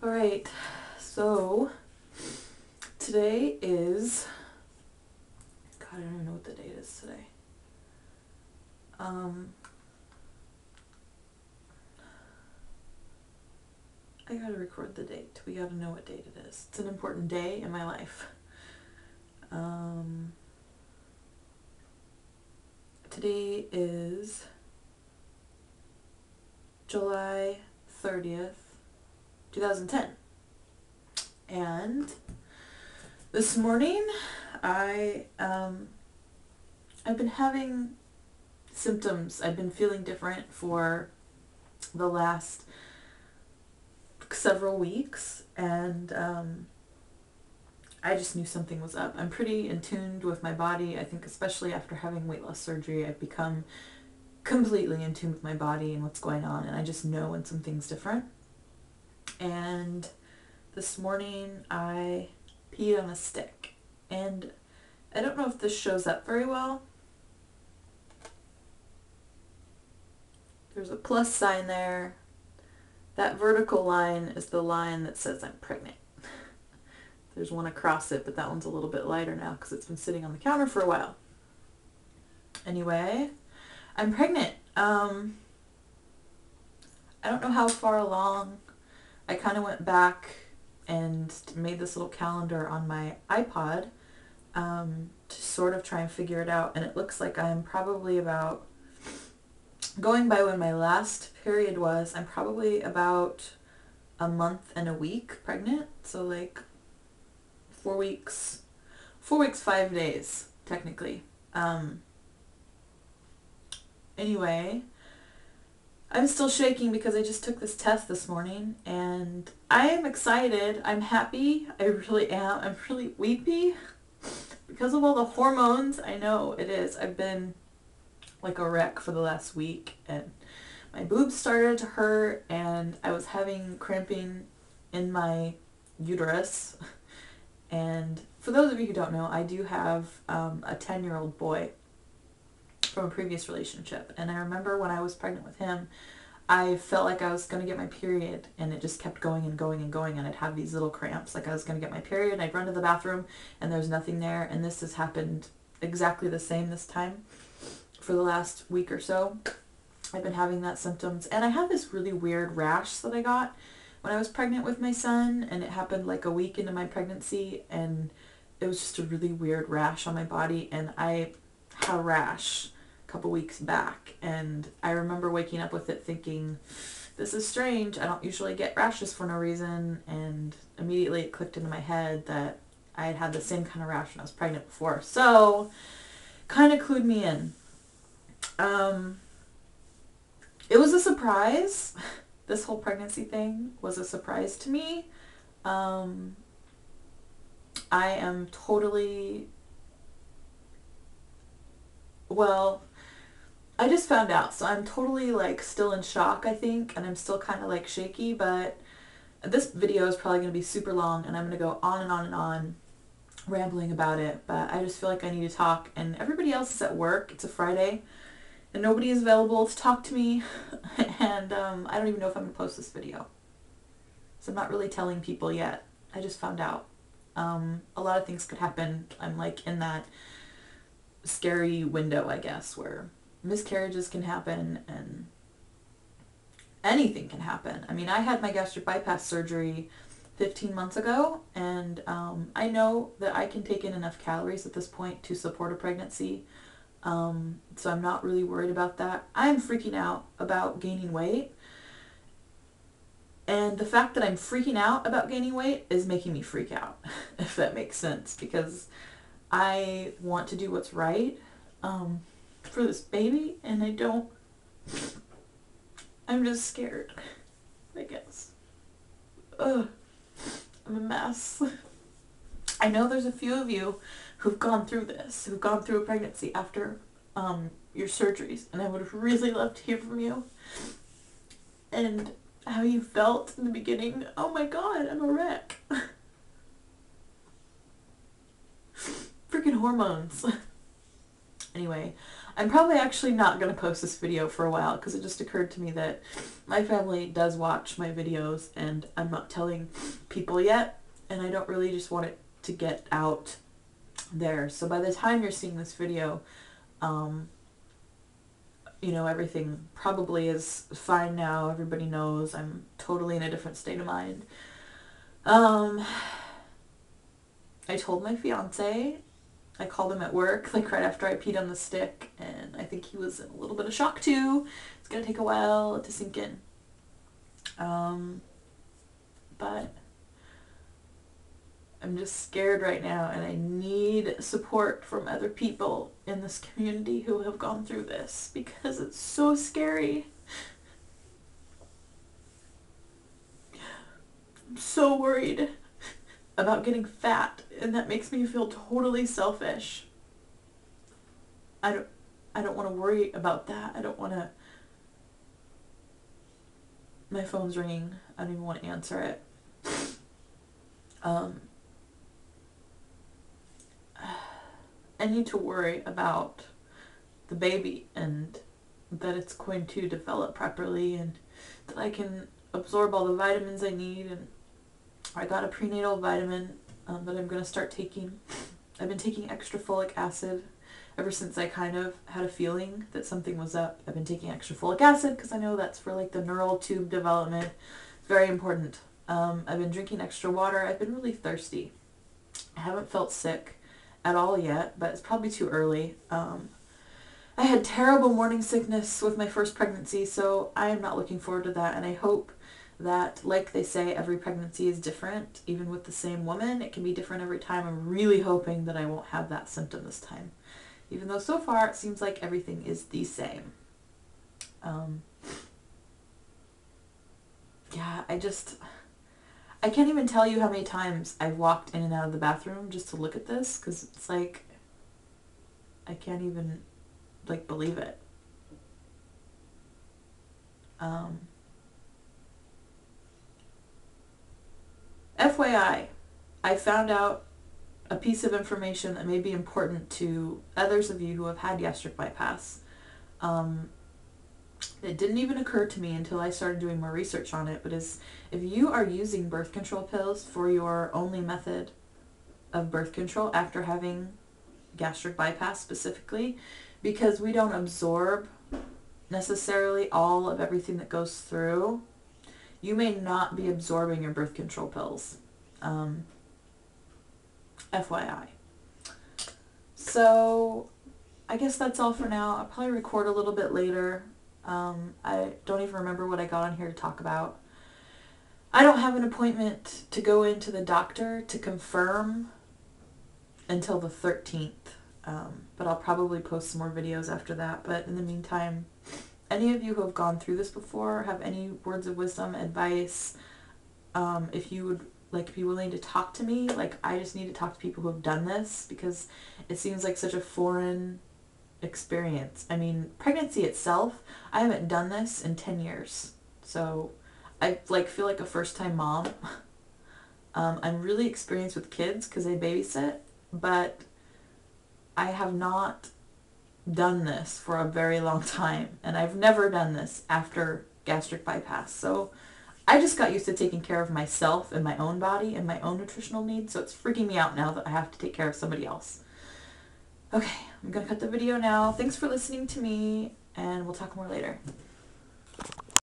All right, so today is, God, I don't even know what the date is today. I gotta record the date. We gotta know what date it is. It's an important day in my life. Today is July 30th, 2010. And this morning I've been having symptoms. I've been feeling different for the last several weeks, and I just knew something was up. I'm pretty in tune with my body. I think especially after having weight loss surgery, I've become completely in tune with my body and what's going on, and I just know when something's different. And this morning I peed on a stick, and I don't know if this shows up very well. There's a plus sign there. That vertical line is the line that says I'm pregnant. There's one across it, but that one's a little bit lighter now because it's been sitting on the counter for a while. Anyway, I'm pregnant. I don't know how far along. I kind of went back and made this little calendar on my iPod to sort of try and figure it out. And it looks like I'm probably about, going by when my last period was, I'm probably about a month and a week pregnant. So like 4 weeks, 5 days, technically. Anyway, I'm still shaking because I just took this test this morning, and I am excited. I'm happy. I really am. I'm really weepy because of all the hormones. I know it is. I've been like a wreck for the last week, and my boobs started to hurt, and I was having cramping in my uterus. And for those of you who don't know, I do have a 10-year-old boy from a previous relationship, and I remember when I was pregnant with him, I felt like I was going to get my period, and it just kept going and going and going, and I'd have these little cramps like I was going to get my period, and I'd run to the bathroom and there's nothing there. And this has happened exactly the same this time for the last week or so. I've been having that symptoms, and I had this really weird rash that I got when I was pregnant with my son, and it happened like a week into my pregnancy, and it was just a really weird rash on my body. And I had a rash a couple weeks back, and I remember waking up with it thinking, this is strange, I don't usually get rashes for no reason. And immediately it clicked into my head that I had had the same kind of rash when I was pregnant before, so kind of clued me in. It was a surprise. This whole pregnancy thing was a surprise to me. I am totally, well, I just found out, so I'm totally like still in shock, I think, and I'm still kind of like shaky, but this video is probably going to be super long, and I'm going to go on and on and on rambling about it, but I just feel like I need to talk, and everybody else is at work. It's a Friday, and nobody is available to talk to me, and I don't even know if I'm going to post this video. So I'm not really telling people yet. I just found out. A lot of things could happen. I'm like in that scary window, I guess, where miscarriages can happen and anything can happen. I mean, I had my gastric bypass surgery 15 months ago, and I know that I can take in enough calories at this point to support a pregnancy. So I'm not really worried about that. I'm freaking out about gaining weight. And the fact that I'm freaking out about gaining weight is making me freak out, if that makes sense, because I want to do what's right for this baby, and I don't. I'm just scared, I guess. Ugh, I'm a mess. I know there's a few of you who've gone through this, who've gone through a pregnancy after your surgeries, and I would really love to hear from you and how you felt in the beginning. Oh my god, I'm a wreck. Freaking hormones. Anyway, I'm probably actually not going to post this video for a while because it just occurred to me that my family does watch my videos and I'm not telling people yet, and I don't really just want it to get out there. So by the time you're seeing this video, you know, everything probably is fine now. Everybody knows I'm totally in a different state of mind. I told my fiance. I called him at work, like right after I peed on the stick, and I think he was in a little bit of shock too. It's gonna take a while to sink in. But I'm just scared right now, and I need support from other people in this community who have gone through this because it's so scary. I'm so worried about getting fat, and that makes me feel totally selfish. I don't want to worry about that. I don't want to... My phone's ringing. I don't even want to answer it. I need to worry about the baby and that it's going to develop properly and that I can absorb all the vitamins I need. And I got a prenatal vitamin that I'm going to start taking. I've been taking extra folic acid ever since I kind of had a feeling that something was up. I've been taking extra folic acid because I know that's for like the neural tube development. It's very important. I've been drinking extra water. I've been really thirsty. I haven't felt sick at all yet, but it's probably too early. I had terrible morning sickness with my first pregnancy, so I am not looking forward to that, and I hope that, like they say, every pregnancy is different. Even with the same woman, it can be different every time. I'm really hoping that I won't have that symptom this time, even though so far it seems like everything is the same. Yeah, I can't even tell you how many times I've walked in and out of the bathroom just to look at this, because it's like, I can't even, like, believe it. FYI, I found out a piece of information that may be important to others of you who have had gastric bypass. It didn't even occur to me until I started doing more research on it, but if you are using birth control pills for your only method of birth control after having gastric bypass specifically, because we don't absorb necessarily all of everything that goes through, you may not be absorbing your birth control pills. FYI. So I guess that's all for now. I'll probably record a little bit later. I don't even remember what I got on here to talk about. I don't have an appointment to go into the doctor to confirm until the 13th, but I'll probably post some more videos after that. But in the meantime, any of you who have gone through this before, have any words of wisdom, advice, if you would like be willing to talk to me, like I just need to talk to people who have done this because it seems like such a foreign experience. I mean, pregnancy itself, I haven't done this in 10 years. So I like feel like a first-time mom. I'm really experienced with kids because I babysit, but I have not done this for a very long time, and I've never done this after gastric bypass. So I just got used to taking care of myself and my own body and my own nutritional needs, so it's freaking me out now that I have to take care of somebody else. Okay, I'm going to cut the video now. Thanks for listening to me, and we'll talk more later.